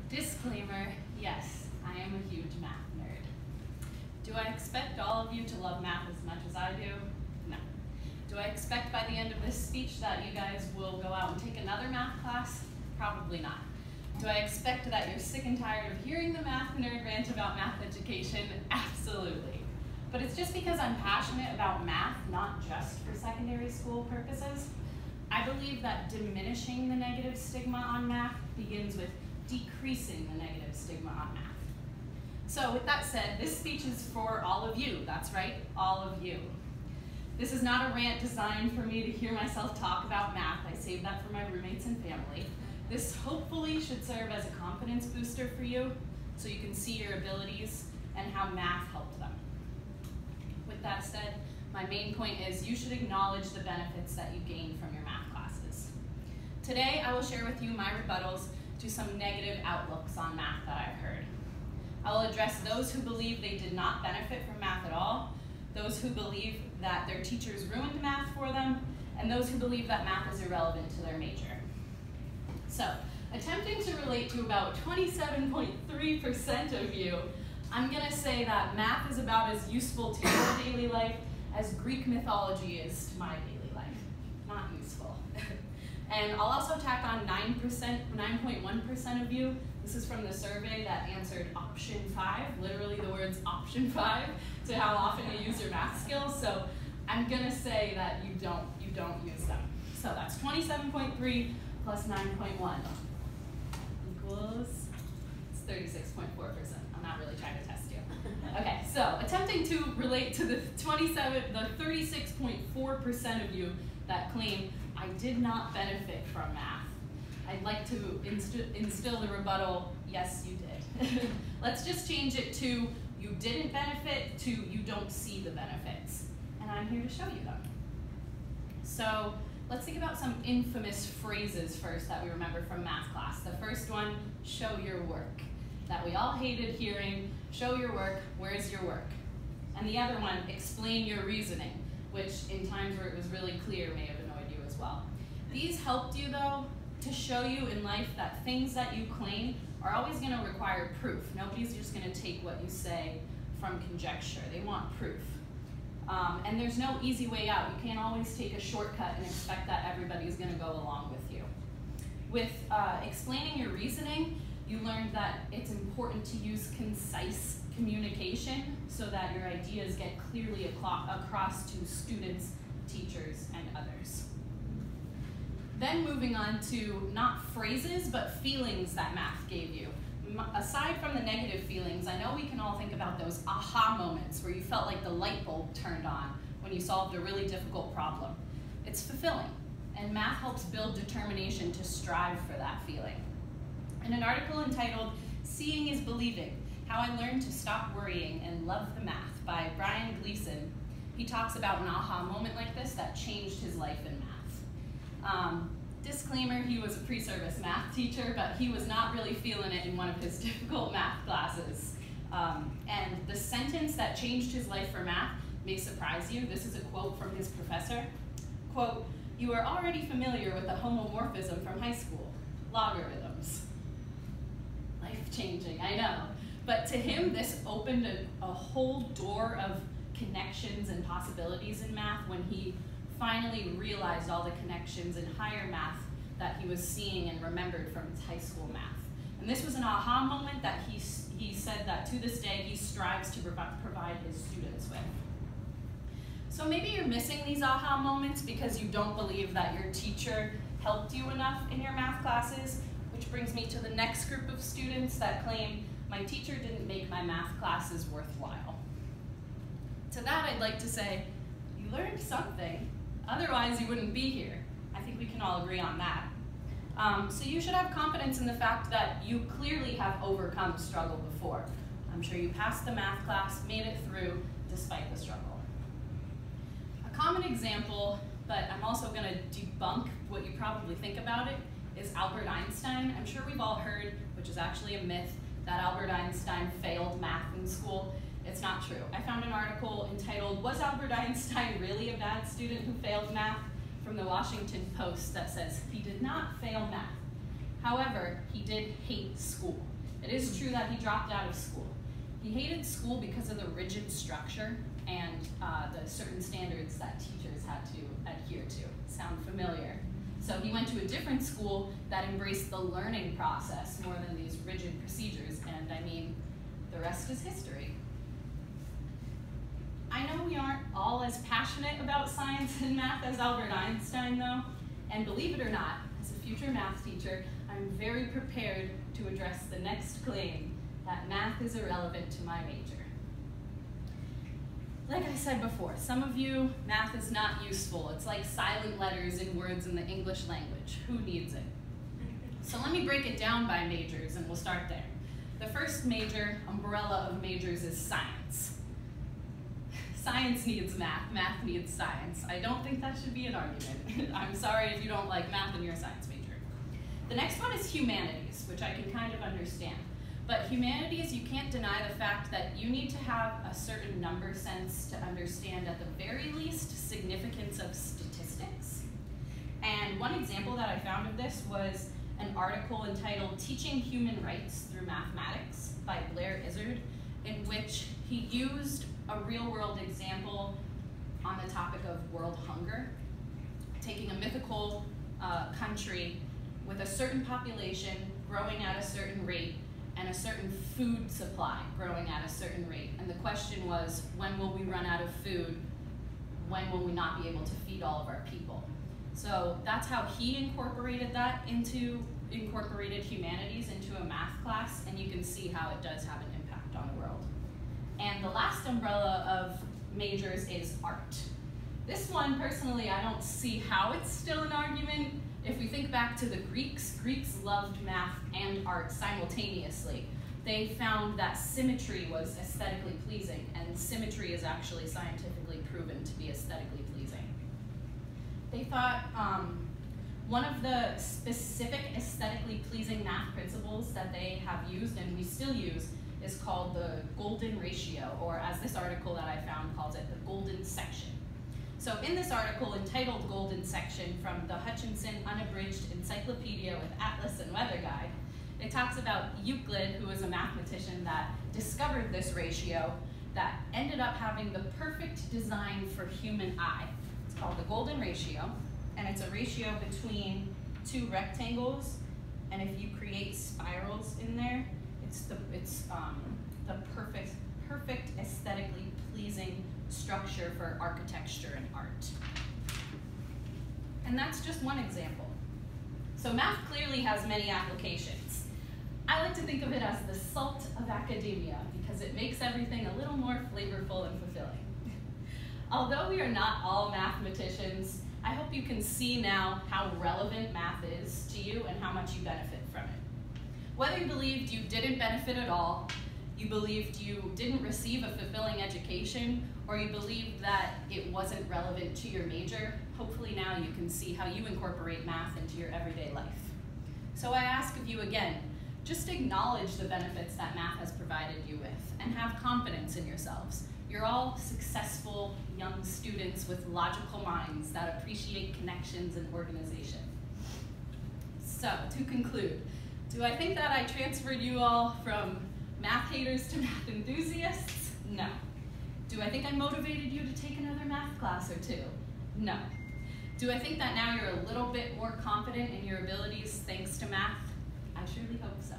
Disclaimer, yes, I am a huge math nerd. Do I expect all of you to love math as much as I do? No. Do I expect by the end of this speech that you guys will go out and take another math class? Probably not. Do I expect that you're sick and tired of hearing the math nerd rant about math education? Absolutely. But it's just because I'm passionate about math, not just for secondary school purposes. I believe that diminishing the negative stigma on math begins with decreasing the negative stigma on math. So with that said, this speech is for all of you. That's right, all of you. This is not a rant designed for me to hear myself talk about math. I saved that for my roommates and family. This hopefully should serve as a confidence booster for you so you can see your abilities and how math helped them. With that said, my main point is you should acknowledge the benefits that you gain from your math classes. Today, I will share with you my rebuttals to some negative outlooks on math that I've heard. I will address those who believe they did not benefit from math at all, those who believe that their teachers ruined math for them, and those who believe that math is irrelevant to their major. So, attempting to relate to about 27.3% of you, I'm going to say that math is about as useful to your daily life as Greek mythology is to my daily life. Not useful. And I'll also tack on 9.1% of you. This is from the survey that answered option 5, literally the words option 5, to how often you use your math skills. So I'm going to say that you don't use them. So that's 27.3 plus 9.1 equals, it's 36.4%. I'm not really trying to test you. Okay, so attempting to relate to the 36.4% of you that claim I did not benefit from math. I'd like to instill the rebuttal, yes, you did. Let's just change it to you didn't benefit to you don't see the benefits. And I'm here to show you them. So let's think about some infamous phrases first that we remember from math class. The first one, show your work, that we all hated hearing, show your work, where's your work? And the other one, explain your reasoning, which in times where it was really clear may have annoyed you as well. These helped you though to show you in life that things that you claim are always going to require proof. Nobody's just going to take what you say from conjecture. They want proof. And there's no easy way out. You can't always take a shortcut and expect that everybody's going to go along with you. With explaining your reasoning, you learned that it's important to use concise communication so that your ideas get clearly across to students, teachers, and others. Then moving on to not phrases, but feelings that math gave you. Aside from the negative feelings, I know we can all think about those aha moments where you felt like the light bulb turned on when you solved a really difficult problem. It's fulfilling, and math helps build determination to strive for that feeling. In an article entitled, Seeing is Believing, How I Learned to Stop Worrying and Love the Math by Brian Gleason, he talks about an aha moment like this that changed his life in math. Disclaimer, he was a pre-service math teacher, but he was not really feeling it in one of his difficult math classes. And the sentence that changed his life for math may surprise you. This is a quote from his professor. Quote, "You are already familiar with the homomorphism from high school, logarithms." Life-changing, I know. But to him, this opened a whole door of connections and possibilities in math when he finally realized all the connections in higher math that he was seeing and remembered from his high school math. And this was an aha moment that he said that to this day he strives to provide his students with. So maybe you're missing these aha moments because you don't believe that your teacher helped you enough in your math classes, which brings me to the next group of students that claim, my teacher didn't make my math classes worthwhile. To that I'd like to say, you learned something. Otherwise, you wouldn't be here. I think we can all agree on that. So you should have confidence in the fact that you clearly have overcome struggle before. I'm sure you passed the math class, made it through, despite the struggle. A common example, but I'm also going to debunk what you probably think about it, is Albert Einstein. I'm sure we've all heard, which is actually a myth, that Albert Einstein failed math in school. It's not true. I found an article entitled, "Was Albert Einstein really a bad student who failed math?" from the Washington Post that says, he did not fail math. However, he did hate school. It is true that he dropped out of school. He hated school because of the rigid structure and the certain standards that teachers had to adhere to. Sound familiar? So he went to a different school that embraced the learning process more than these rigid procedures, and I mean, the rest is history. I know we aren't all as passionate about science and math as Albert Einstein though, and believe it or not, as a future math teacher, I'm very prepared to address the next claim that math is irrelevant to my major. Like I said before, some of you, math is not useful. It's like silent letters in words in the English language. Who needs it? So let me break it down by majors and we'll start there. The first major umbrella of majors is science. Science needs math, math needs science. I don't think that should be an argument. I'm sorry if you don't like math in your science major. The next one is humanities, which I can kind of understand. But humanities, you can't deny the fact that you need to have a certain number sense to understand, at the very least, significance of statistics. And one example that I found of this was an article entitled "Teaching Human Rights Through Mathematics" by Blair Izzard, in which he used a real-world example on the topic of world hunger, taking a mythical country with a certain population growing at a certain rate and a certain food supply growing at a certain rate. And the question was, when will we run out of food? When will we not be able to feed all of our people? So that's how he incorporated humanities into a math class, and you can see how it does have an impact on the world. And the last umbrella of majors is art. This one, personally, I don't see how it's still an argument. If we think back to the Greeks loved math and art simultaneously. They found that symmetry was aesthetically pleasing, and symmetry is actually scientifically proven to be aesthetically pleasing. They thought one of the specific aesthetically pleasing math principles that they have used, and we still use, is called the golden ratio, or as this article that I found calls it, the golden section. So in this article entitled Golden Section from the Hutchinson Unabridged Encyclopedia with Atlas and Weather Guide, it talks about Euclid, who was a mathematician that discovered this ratio that ended up having the perfect design for human eye. It's called the golden ratio, and it's a ratio between two rectangles, and if you create spirals in there, it's the perfect aesthetically pleasing structure for architecture and art. And that's just one example. So math clearly has many applications. I like to think of it as the salt of academia because it makes everything a little more flavorful and fulfilling. Although we are not all mathematicians, I hope you can see now how relevant math is to you and how much you benefit from it. Whether you believed you didn't benefit at all, you believed you didn't receive a fulfilling education, or you believed that it wasn't relevant to your major, hopefully now you can see how you incorporate math into your everyday life. So I ask of you again, just acknowledge the benefits that math has provided you with, and have confidence in yourselves. You're all successful young students with logical minds that appreciate connections and organization. So to conclude, do I think that I transferred you all from math haters to math enthusiasts? No. Do I think I motivated you to take another math class or two? No. Do I think that now you're a little bit more confident in your abilities thanks to math? I surely hope so.